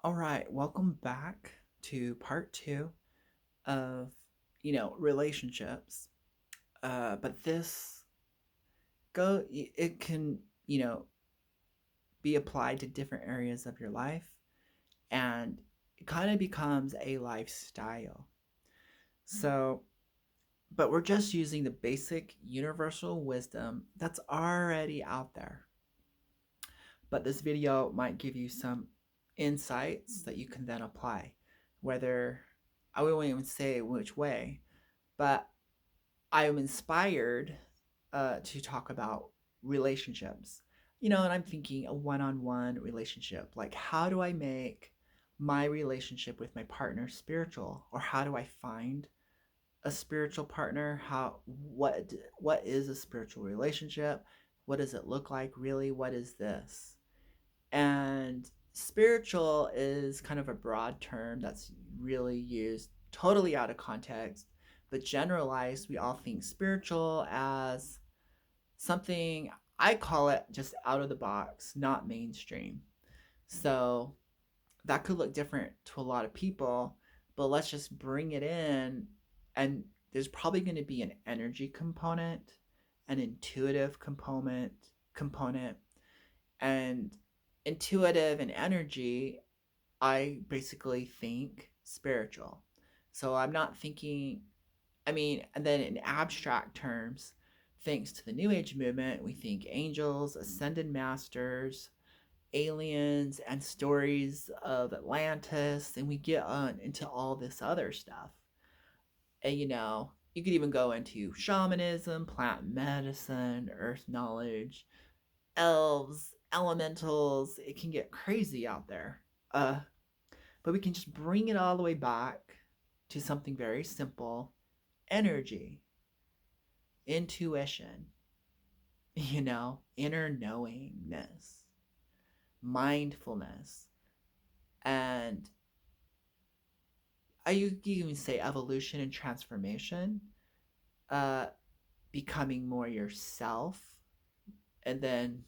All right, welcome back to part two of relationships. But this it can be applied to different areas of your life, and it kind of becomes a lifestyle. So, but we're just using the basic universal wisdom that's already out there. But this video might give you some insights that you can then apply, whether I won't even say which way, but I am inspired to talk about relationships. And I'm thinking a one on one relationship. Like, how do I make my relationship with my partner spiritual? Or how do I find a spiritual partner? What is a spiritual relationship? What does it look like really? What is this? And spiritual is kind of a broad term that's really used totally out of context, but generalized, we all think spiritual as something, I call it just out of the box, not mainstream. So that could look different to a lot of people, but let's just bring it in. And there's probably going to be an energy component, an intuitive component, and intuitive and energy, I basically think spiritual. So I'm not thinking, and then in abstract terms, thanks to the New Age movement, we think angels, ascended masters, aliens, and stories of Atlantis, and we get on into all this other stuff. And you could even go into shamanism, plant medicine, earth knowledge, elves, elementals. It can get crazy out there. But we can just bring it all the way back to something very simple: energy, intuition, inner knowingness, mindfulness, and you could even say evolution and transformation, uh, becoming more yourself. And then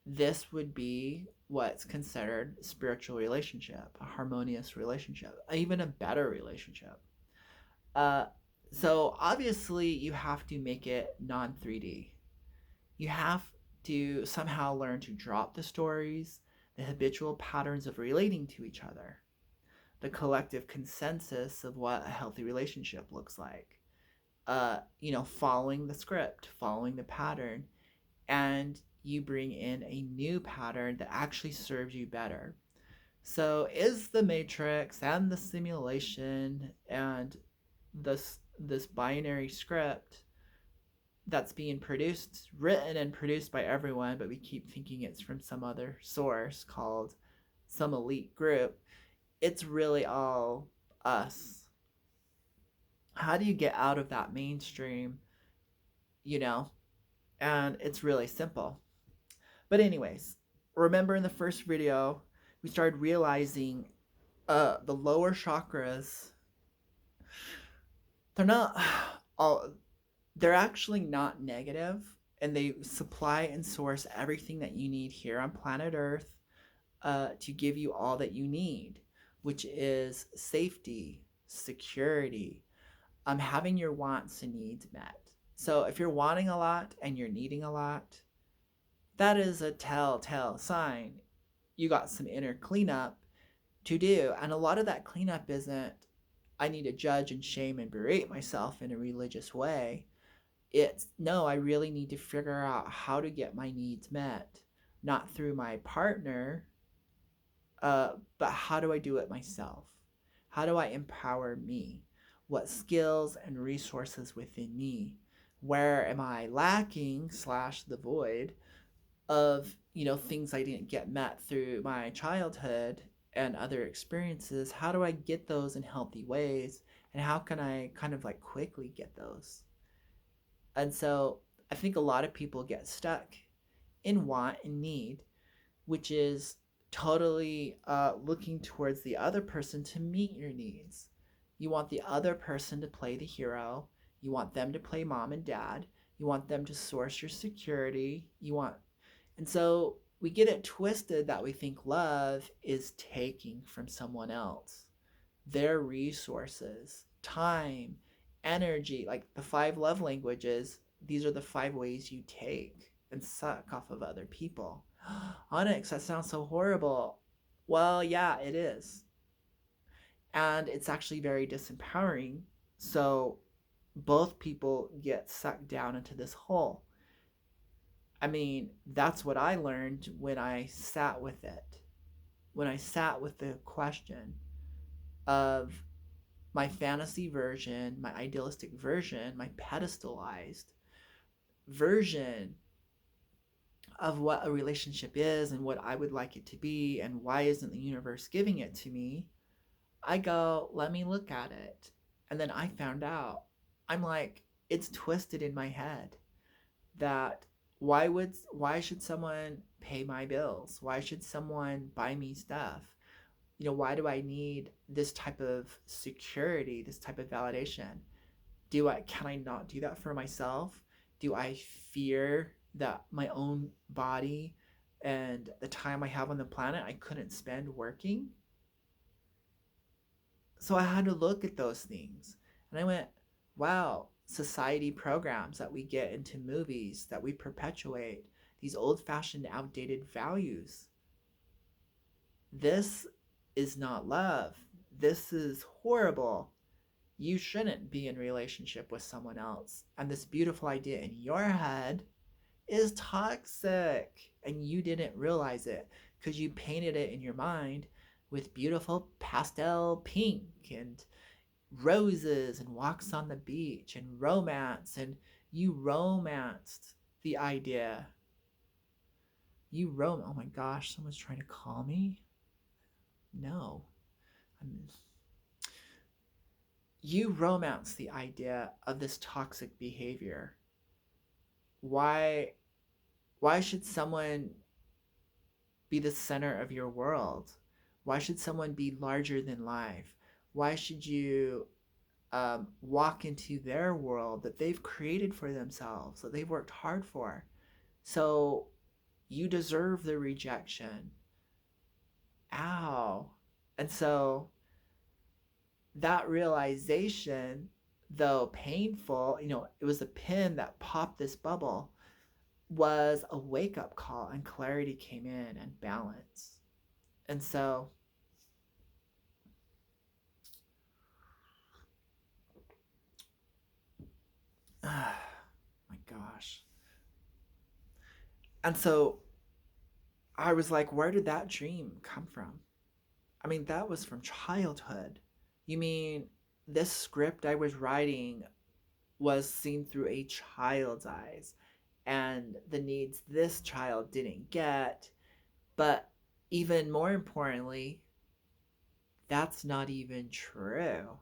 this would be what's considered a spiritual relationship, a harmonious relationship, even a better relationship. Uh, so obviously, you have to make it non 3D. You have to somehow learn to drop the stories, the habitual patterns of relating to each other, the collective consensus of what a healthy relationship looks like. Following the script, following the pattern, and you bring in a new pattern that actually serves you better. So is the matrix and the simulation and this binary script that's being produced, written and produced by everyone, but we keep thinking it's from some other source called some elite group. It's really all us. How do you get out of that mainstream, you know? And it's really simple. But anyways, remember in the first video, we started realizing the lower chakras, they're not all they're actually not negative, and they supply and source everything that you need here on planet Earth, to give you all that you need, which is safety, security, having your wants and needs met. So if you're wanting a lot and you're needing a lot, that is a telltale sign you got some inner cleanup to do. And a lot of that cleanup isn't, I need to judge and shame and berate myself in a religious way. It's, no, I really need to figure out how to get my needs met, not through my partner, but how do I do it myself? How do I empower me? What skills and resources within me? Where am I lacking slash the void of, things I didn't get met through my childhood and other experiences? How do I get those in healthy ways? And how can I kind of like quickly get those? And so I think a lot of people get stuck in want and need, which is totally looking towards the other person to meet your needs. You want the other person to play the hero. You want them to play mom and dad. You want them to source your security. And so we get it twisted that we think love is taking from someone else their resources, time, energy, like the five love languages. These are the five ways you take and suck off of other people. Onyx, that sounds so horrible. Well, yeah, it is. And it's actually very disempowering. So both people get sucked down into this hole. I mean, that's what I learned when I sat with it. When I sat with the question of my fantasy version, my idealistic version, my pedestalized version of what a relationship is and what I would like it to be and why isn't the universe giving it to me, I go, let me look at it. And then I found out. I'm like, it's twisted in my head that why should someone pay my bills? Why should someone buy me stuff? Why do I need this type of security, this type of validation? Can I not do that for myself? Do I fear that my own body and the time I have on the planet I couldn't spend working? So I had to look at those things. And I went, wow, society programs that we get into movies that we perpetuate, these old-fashioned outdated values. This is not love. This is horrible. You shouldn't be in relationship with someone else. And this beautiful idea in your head is toxic. And you didn't realize it because you painted it in your mind with beautiful pastel pink and roses and walks on the beach and romance. And you romanced the idea. Oh my gosh, someone's trying to call me? No. You romance the idea of this toxic behavior. Why should someone be the center of your world? Why should someone be larger than life? Why should you walk into their world that they've created for themselves, that they've worked hard for? So you deserve the rejection. Ow. And so that realization, though painful, it was a pin that popped this bubble, was a wake-up call, and clarity came in and balance. And so my gosh. And so I was like, where did that dream come from? I mean, that was from childhood. You mean this script I was writing was seen through a child's eyes and the needs this child didn't get? But even more importantly, that's not even true.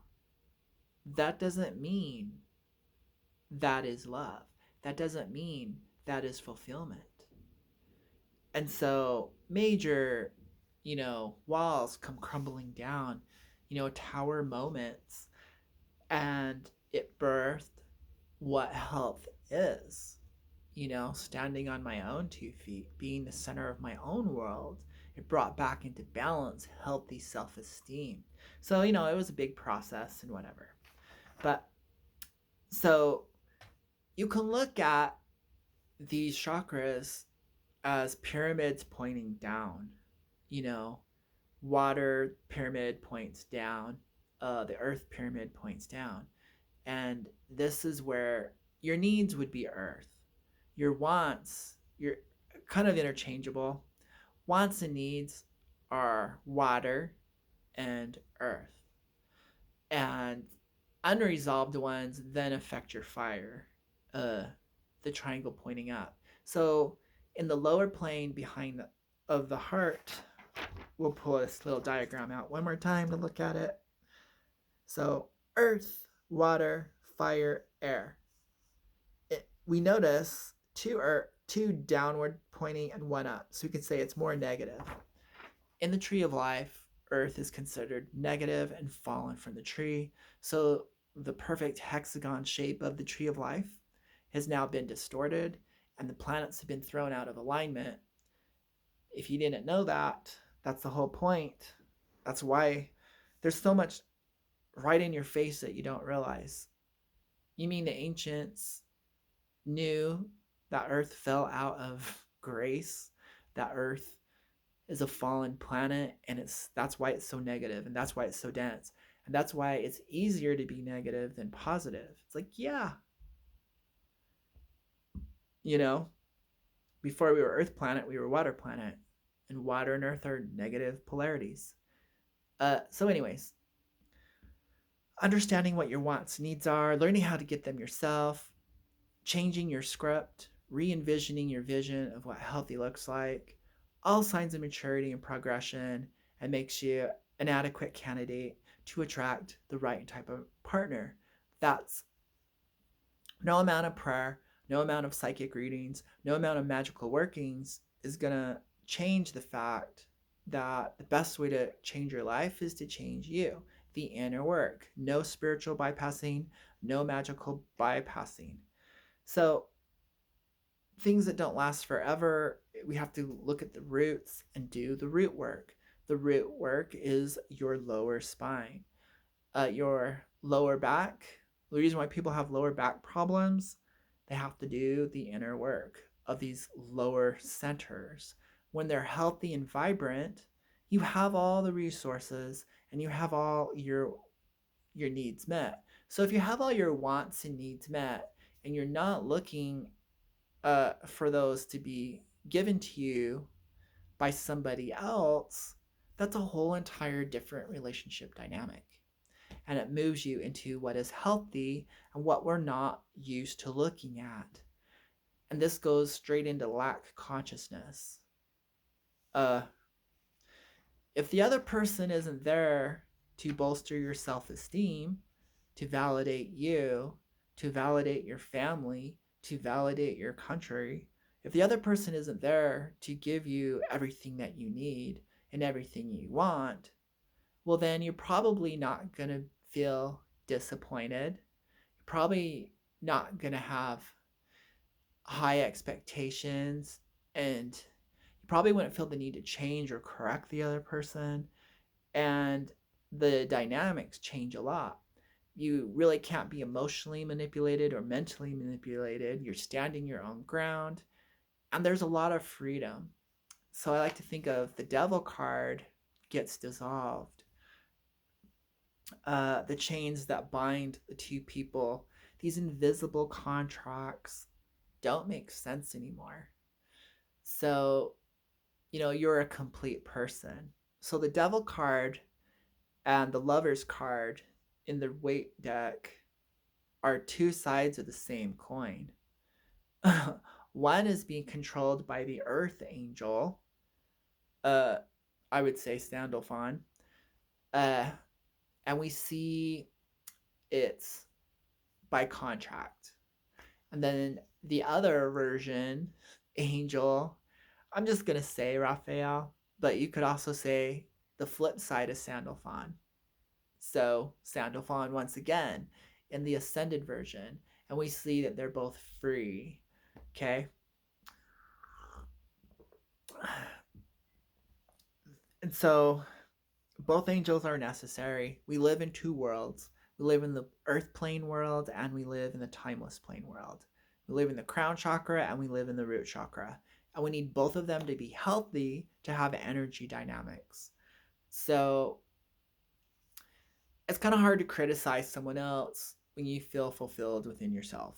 That doesn't mean that is love. That doesn't mean that is fulfillment. And so major, walls come crumbling down, tower moments, and it birthed what health is. Standing on my own 2 feet, being the center of my own world, it brought back into balance healthy self-esteem. So, it was a big process and whatever. But so you can look at these chakras as pyramids pointing down. Water pyramid points down, the earth pyramid points down. And this is where your needs would be earth. Your wants, you're kind of interchangeable. Wants and needs are water and earth. And unresolved ones then affect your fire, the triangle pointing up. So in the lower plane behind of the heart, we'll pull this little diagram out one more time to look at it. So earth, water, fire, air. We notice two downward pointing and one up. So we could say it's more negative. In the tree of life, earth is considered negative and fallen from the tree. So the perfect hexagon shape of the tree of life has now been distorted and the planets have been thrown out of alignment. If you didn't know that, that's the whole point. That's why there's so much right in your face that you don't realize. You mean the ancients knew that Earth fell out of grace, that Earth is a fallen planet, and that's why it's so negative, and that's why it's so dense, and that's why it's easier to be negative than positive. It's like, yeah, you know, before we were Earth planet, we were water planet, and water and Earth are negative polarities. So, anyways, understanding what your wants, needs are, learning how to get them yourself, changing your script, re envisioning your vision of what healthy looks like, all signs of maturity and progression, and makes you an adequate candidate to attract the right type of partner. That's no amount of prayer, no amount of psychic readings, no amount of magical workings is going to change the fact that the best way to change your life is to change you. The inner work. No spiritual bypassing, no magical bypassing. So, things that don't last forever, we have to look at the roots and do the root work. The root work is your lower spine, your lower back. The reason why people have lower back problems, they have to do the inner work of these lower centers. When they're healthy and vibrant, you have all the resources and you have all your needs met. So if you have all your wants and needs met and you're not looking for those to be given to you by somebody else, that's a whole entire different relationship dynamic. And it moves you into what is healthy and what we're not used to looking at. And this goes straight into lack consciousness. Uh, if the other person isn't there to bolster your self esteem, to validate you, to validate your family, to validate your country, if the other person isn't there to give you everything that you need and everything you want, well, then you're probably not going to feel disappointed. You're probably not going to have high expectations, and you probably wouldn't feel the need to change or correct the other person. And the dynamics change a lot. You really can't be emotionally manipulated or mentally manipulated. You're standing your own ground, and there's a lot of freedom. So I like to think of the devil card gets dissolved. The chains that bind the two people, these invisible contracts, don't make sense anymore. So, you're a complete person. So the devil card and the lover's card in the weight deck are two sides of the same coin. One is being controlled by the earth angel, uh, I would say Sandalphon, uh, and we see it's by contract. And then the other version, angel, I'm just gonna say Raphael, but you could also say the flip side is Sandalphon. So Sandalphon once again in the ascended version, and we see that they're both free. Okay. And so both angels are necessary. We live in two worlds. We live in the earth plane world and we live in the timeless plane world. We live in the crown chakra and we live in the root chakra. And we need both of them to be healthy to have energy dynamics. So it's kind of hard to criticize someone else when you feel fulfilled within yourself.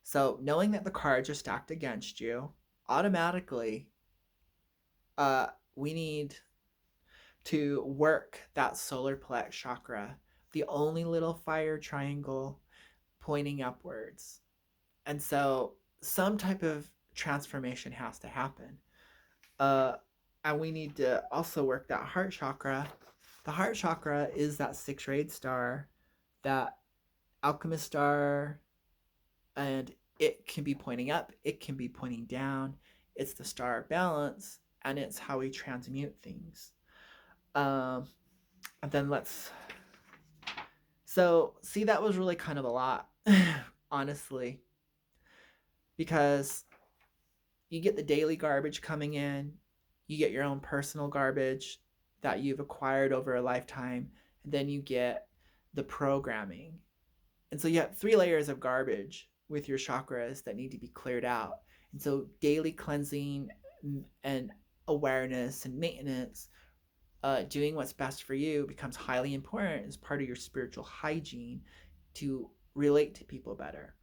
So knowing that the cards are stacked against you, automatically, we need to work that solar plex chakra, the only little fire triangle pointing upwards. And so some type of transformation has to happen. And we need to also work that heart chakra. The heart chakra is that six-rayed star, that alchemist star, and it can be pointing up, it can be pointing down. It's the star of balance, and it's how we transmute things. And then so see, that was really kind of a lot, honestly, because you get the daily garbage coming in, You get your own personal garbage that you've acquired over a lifetime, and then you get the programming. And so you have 3 layers of garbage with your chakras that need to be cleared out. And so daily cleansing and awareness and maintenance, doing what's best for you becomes highly important as part of your spiritual hygiene to relate to people better.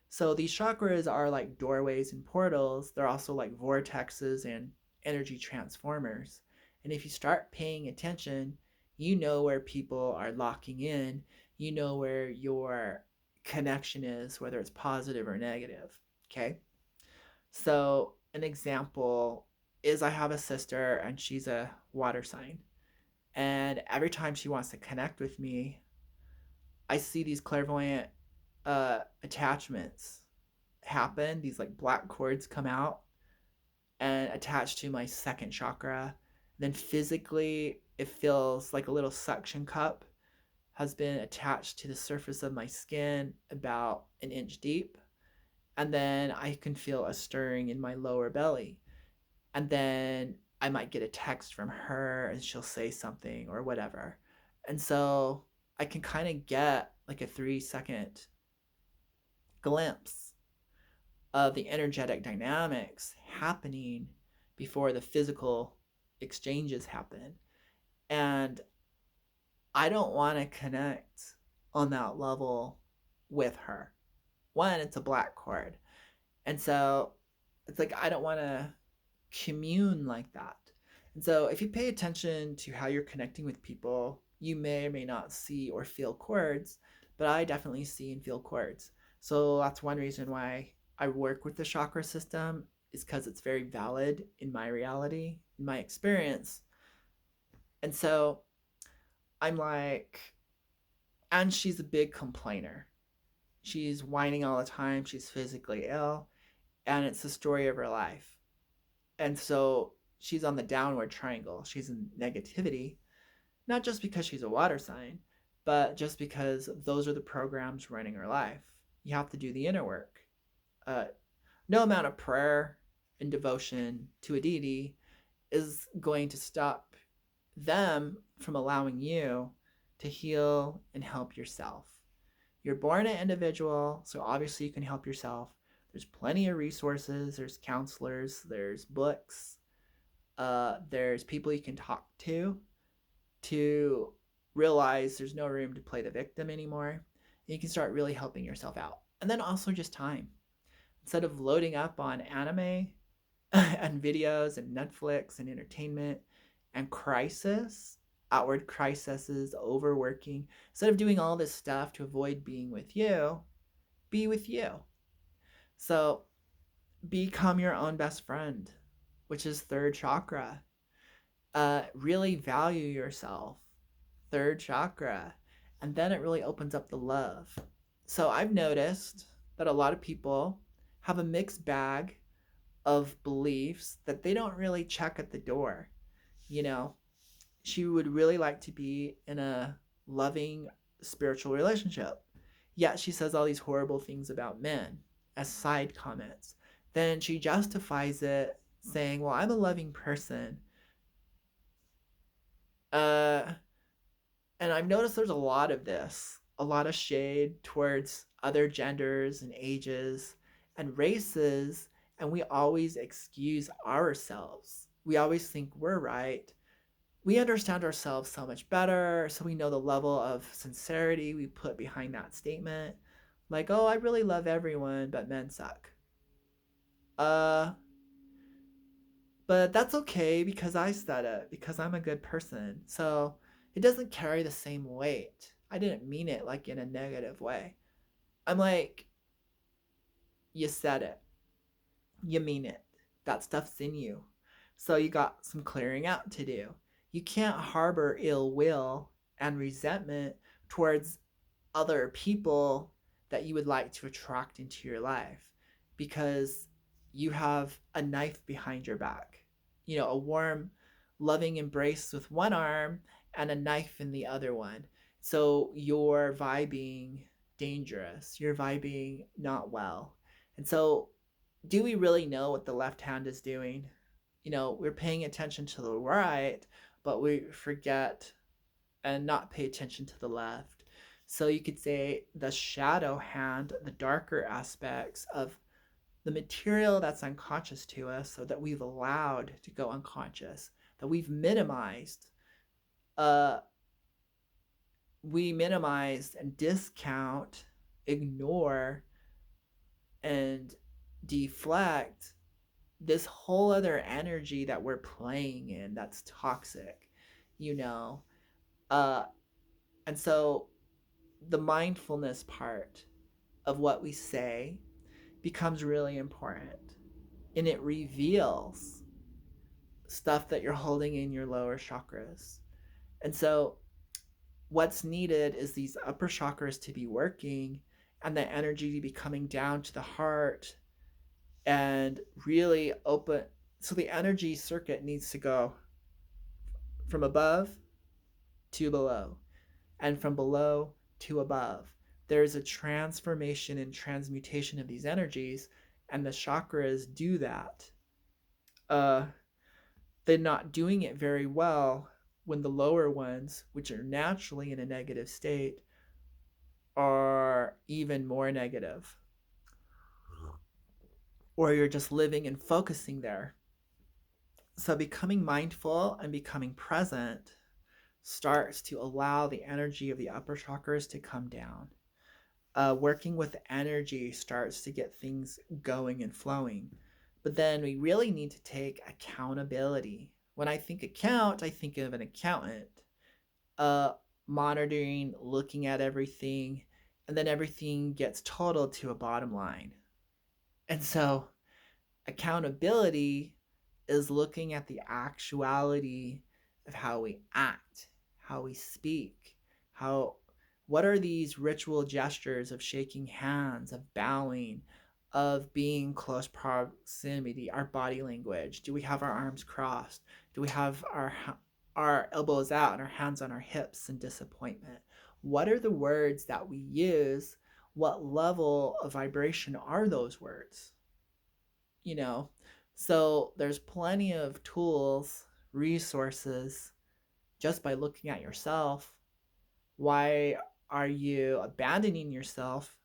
So these chakras are like doorways and portals. They're also like vortexes and energy transformers. And if you start paying attention, you know where people are locking in, you know where your connection is, whether it's positive or negative. Okay. So, an example is I have a sister and she's a water sign. And every time she wants to connect with me, I see these clairvoyant attachments happen. These like black cords come out and attach to my second chakra. Then physically, it feels like a little suction cup has been attached to the surface of my skin about an inch deep. And then I can feel a stirring in my lower belly. And then I might get a text from her and she'll say something or whatever. And so I can kind of get like a 3-second glimpse of the energetic dynamics happening before the physical exchanges happen. And I don't want to connect on that level with her. One, it's a black cord. And so it's like I don't want to commune like that. And so if you pay attention to how you're connecting with people, you may or may not see or feel cords, but I definitely see and feel cords. So that's one reason why I work with the chakra system, is because it's very valid in my reality, in my experience. And so I'm like, and she's a big complainer. She's whining all the time. She's physically ill, and it's the story of her life. And so she's on the downward triangle. She's in negativity, not just because she's a water sign, but just because those are the programs running her life. You have to do the inner work. No amount of prayer and devotion to a deity is going to stop them from allowing you to heal and help yourself. You're born an individual, so obviously you can help yourself. There's plenty of resources, there's counselors, there's books, there's people you can talk to realize there's no room to play the victim anymore. And you can start really helping yourself out. And then also just time. Instead of loading up on anime and videos and Netflix and entertainment and crisis, outward crises, overworking, instead of doing all this stuff to avoid being with you, be with you. So become your own best friend, which is third chakra. Really value yourself, third chakra. And then it really opens up the love. So I've noticed that a lot of people have a mixed bag of beliefs that they don't really check at the door. You know, she would really like to be in a loving spiritual relationship. Yet she says all these horrible things about men as side comments. Then she justifies it saying, well, I'm a loving person. And I've noticed there's a lot of this, a lot of shade towards other genders and ages and races. And we always excuse ourselves. We always think we're right. We understand ourselves so much better, so we know the level of sincerity we put behind that statement. Like, oh, I really love everyone, but men suck. Uh, but that's okay because I said it, because I'm a good person. So it doesn't carry the same weight. I didn't mean it like in a negative way. I'm like, you said it. You mean it. That stuff's in you. So you got some clearing out to do. You can't harbor ill will and resentment towards other people that you would like to attract into your life, because you have a knife behind your back. You know, a warm, loving embrace with one arm and a knife in the other one. So you're vibing dangerous. You're vibing not well. And so, do we really know what the left hand is doing? we're paying attention to the right, but we forget and not pay attention to the left. So you could say the shadow hand, the darker aspects of the material that's unconscious to us, so that we've allowed to go unconscious, that we've minimized, uh, we minimize and discount, ignore, and deflect this whole other energy that we're playing in that's toxic, you know? Uh, and so the mindfulness part of what we say becomes really important. And it reveals stuff that you're holding in your lower chakras. And so what's needed is these upper chakras to be working and the energy to be coming down to the heart and really open. So the energy circuit needs to go from above to below and from below to above. There's a transformation and transmutation of these energies, and the chakras do that. Uh, they're not doing it very well when the lower ones, which are naturally in a negative state, are even more negative. Or you're just living and focusing there. So becoming mindful and becoming present starts to allow the energy of the upper chakras to come down. Working with energy starts to get things going and flowing. But then we really need to take accountability. When I think account, I think of an accountant, uh, monitoring, looking at everything, and then everything gets totaled to a bottom line. And so accountability is looking at the actuality of how we act, how we speak, how what are these ritual gestures of shaking hands, of bowing, of being close proximity, our body language? Do we have our arms crossed? Do we have our elbows out and our hands on our hips in disappointment? What are the words that we use? What level of vibration are those words? you know so there's plenty of tools, resources, just by looking at yourself. Why are you abandoning yourself,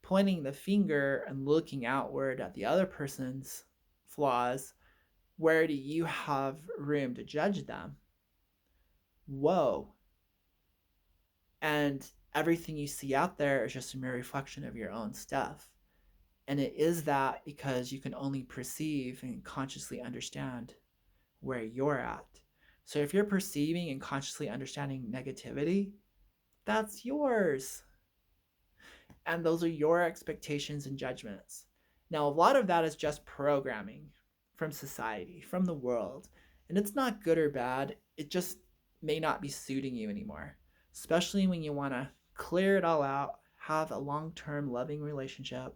pointing the finger and looking outward at the other person's flaws? Where do you have room to judge them? Whoa. And everything you see out there is just a mere reflection of your own stuff. And it is that because you can only perceive and consciously understand where you're at. So if you're perceiving and consciously understanding negativity, that's yours. And those are your expectations and judgments. Now, a lot of that is just programming from society, from the world. And it's not good or bad, it just may not be suiting you anymore, especially when you want to clear it all out, have a long term loving relationship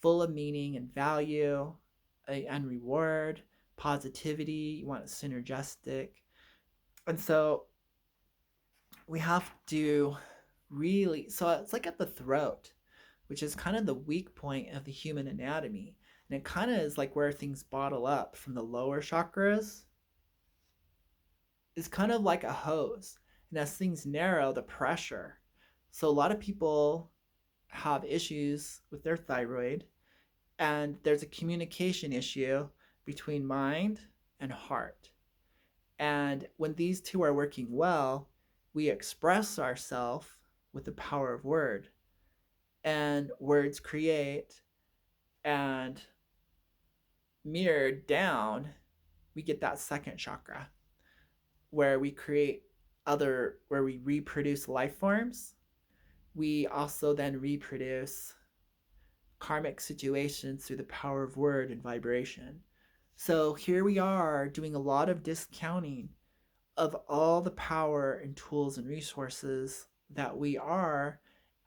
full of meaning and value and reward, positivity. You want it synergistic. And so we have to really, so it's like at the throat, which is kind of the weak point of the human anatomy. And it kind of is like where things bottle up from the lower chakras. It's kind of like a hose. And as things narrow, the pressure. So a lot of people have issues with their thyroid, and there's a communication issue between mind and heart. And when these two are working well, we express ourselves with the power of word. And words create, and mirrored down, we get that second chakra where we create where we reproduce life forms. We also then reproduce karmic situations through the power of word and vibration. So here we are doing a lot of discounting of all the power and tools and resources that we are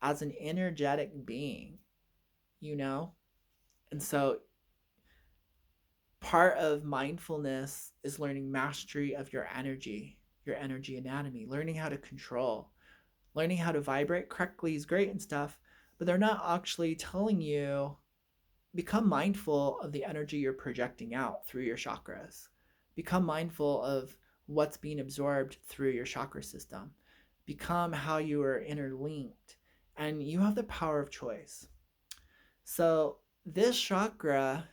as an energetic being, you know? And so part of mindfulness is learning mastery of your energy anatomy, learning how to control, learning how to vibrate correctly is great and stuff, but they're not actually telling you become mindful of the energy you're projecting out through your chakras. Become mindful of what's being absorbed through your chakra system. Become how you are interlinked, and you have the power of choice. So, this chakra,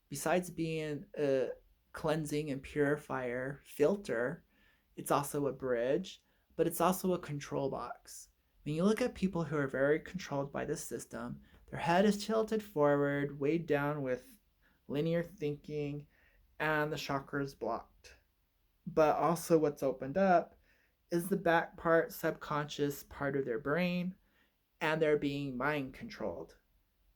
besides being a cleansing and purifier filter, it's also a bridge, but it's also a control box. When you look at people who are very controlled by this system, their head is tilted forward, weighed down with linear thinking, and the chakra is blocked. But also, what's opened up is the back part, subconscious part of their brain, and they're being mind controlled.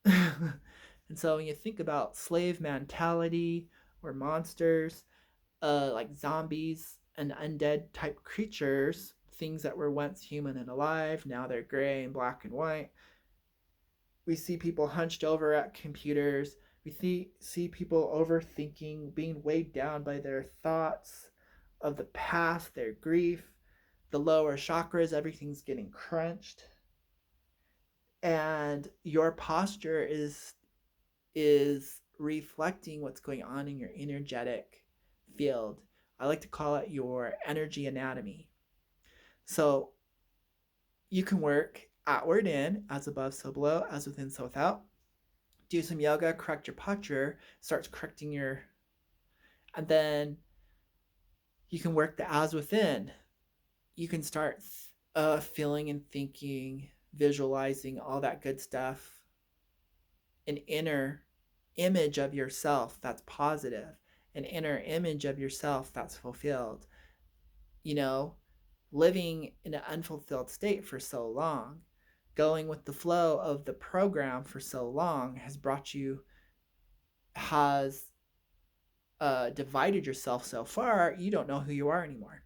And so when you think about slave mentality or monsters, like zombies and undead type creatures, things that were once human and alive, now they're gray and black and white. We see people hunched over at computers. We see people overthinking, being weighed down by their thoughts of the past, their grief, the lower chakras, everything's getting crunched. And your posture is reflecting what's going on in your energetic field. I like to call it your energy anatomy. So you can work outward in, as above, so below, as within, so without. Do some yoga, correct your posture, starts correcting your, and then you can work the as within. You can start feeling and thinking, visualizing all that good stuff, an inner image of yourself that's positive, an inner image of yourself that's fulfilled. You know, living in an unfulfilled state for so long, going with the flow of the program for so long has divided yourself so far, you don't know who you are anymore.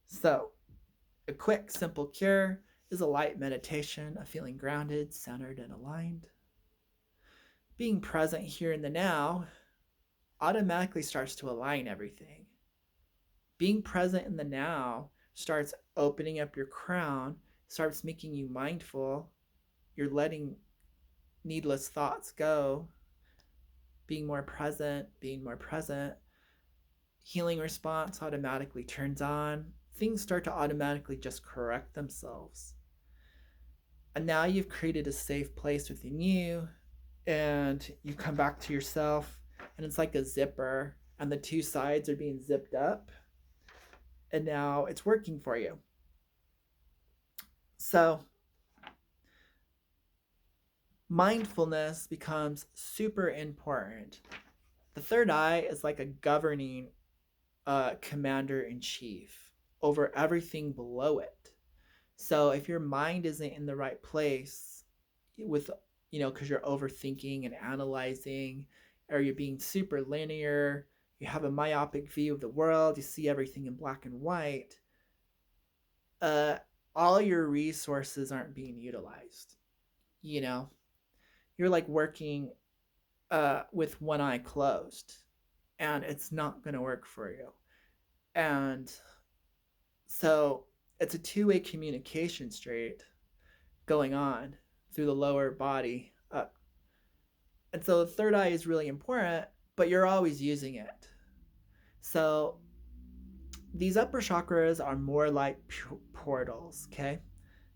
So, a quick, simple cure is a light meditation of feeling grounded, centered, and aligned. Being present here in the now automatically starts to align everything. Being present in the now starts opening up your crown, starts making you mindful. You're letting needless thoughts go, being more present. Healing response automatically turns on. Things start to automatically just correct themselves. And now you've created a safe place within you, and you come back to yourself, and it's like a zipper, and the two sides are being zipped up, and now it's working for you. So mindfulness becomes super important. The third eye is like a governing commander-in-chief over everything below it. So if your mind isn't in the right place with, because you're overthinking and analyzing, or you're being super linear, you have a myopic view of the world, you see everything in black and white, all your resources aren't being utilized. You're like working with one eye closed, and it's not going to work for you. And so it's a two-way communication street going on through the lower body up. And so the third eye is really important, but you're always using it. So these upper chakras are more like portals, okay,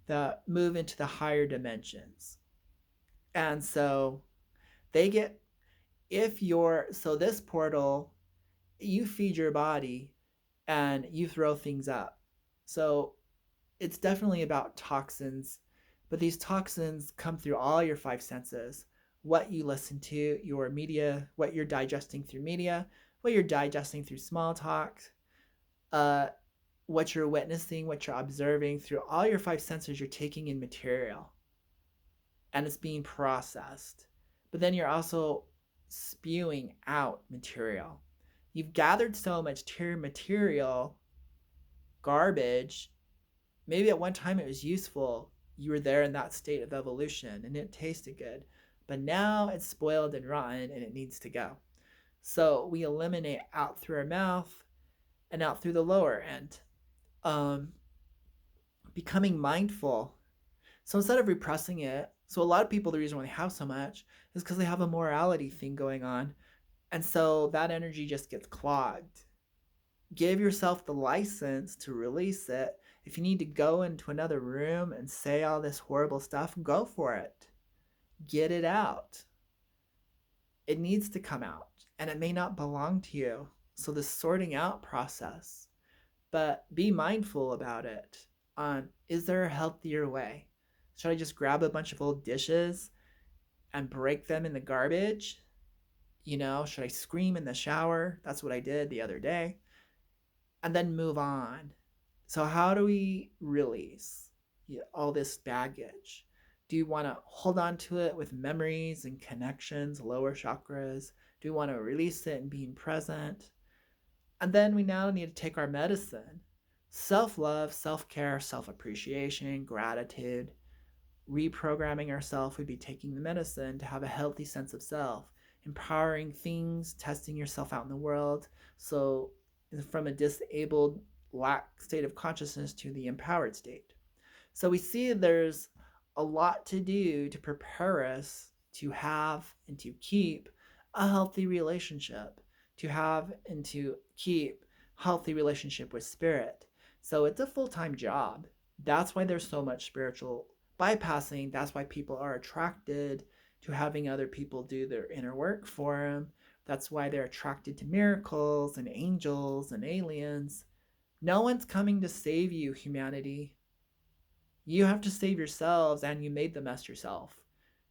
that move into the higher dimensions. And so this portal, you feed your body and you throw things up. So it's definitely about toxins, but these toxins come through all your five senses. What you listen to, your media, what you're digesting through media, what you're digesting through small talk, what you're witnessing, what you're observing, through all your five senses, you're taking in material and it's being processed. But then you're also spewing out material. You've gathered so much material, garbage. Maybe at one time it was useful. You were there in that state of evolution and it tasted good. But now it's spoiled and rotten and it needs to go. So we eliminate out through our mouth and out through the lower end. Becoming mindful. So instead of repressing it, so a lot of people, the reason why they have so much is because they have a morality thing going on. And so that energy just gets clogged. give yourself the license to release it. If you need to go into another room and say all this horrible stuff, go for it. Get it out. It needs to come out, and it may not belong to you. So, this sorting out process, but be mindful about it. On, is there a healthier way? Should I just grab a bunch of old dishes and break them in the garbage? Should I scream in the shower? That's what I did the other day. And then move on. So, how do we release all this baggage? Do you want to hold on to it with memories and connections, lower chakras? Do you want to release it and being present? And then we now need to take our medicine: self love, self care, self appreciation, gratitude. Reprogramming ourselves would be taking the medicine to have a healthy sense of self, empowering things, testing yourself out in the world. So, from a disabled, lack state of consciousness to the empowered state. So, we see there's a lot to do to prepare us to have and to keep a healthy relationship, to have and to keep healthy relationship with spirit. So it's a full-time job. That's why there's so much spiritual bypassing. That's why people are attracted to having other people do their inner work for them. That's why they're attracted to miracles and angels and aliens. No one's coming to save you, humanity. You have to save yourselves, and you made the mess yourself.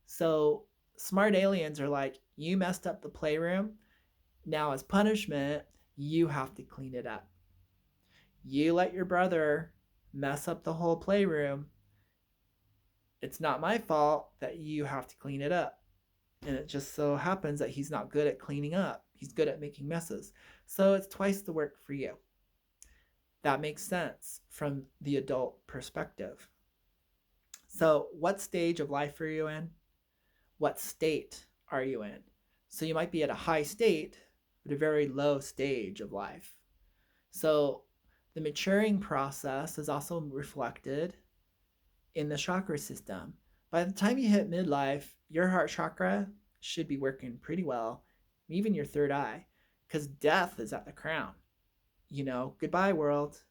So smart aliens are like, you messed up the playroom. Now, as punishment, you have to clean it up. You let your brother mess up the whole playroom. It's not my fault that you have to clean it up. And it just so happens that he's not good at cleaning up. He's good at making messes. So it's twice the work for you. That makes sense from the adult perspective. So, what stage of life are you in? What state are you in? So, you might be at a high state, but a very low stage of life. So, the maturing process is also reflected in the chakra system. By the time you hit midlife, your heart chakra should be working pretty well, even your third eye, because death is at the crown. Goodbye, world.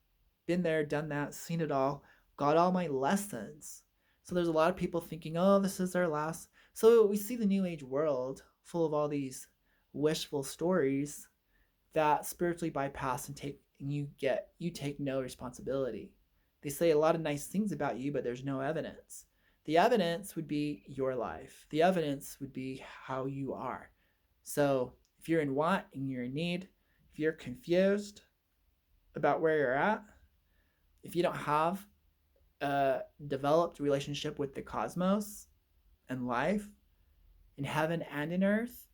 Been there, done that, seen it all, got all my lessons. So there's a lot of people thinking, oh, this is our last. So we see the new age world full of all these wishful stories that spiritually bypass and you take no responsibility. They say a lot of nice things about you, but there's no evidence. The evidence would be your life. The evidence would be how you are. So if you're in want and you're in need, if you're confused about where you're at, if you don't have a developed relationship with the cosmos and life in heaven and in earth,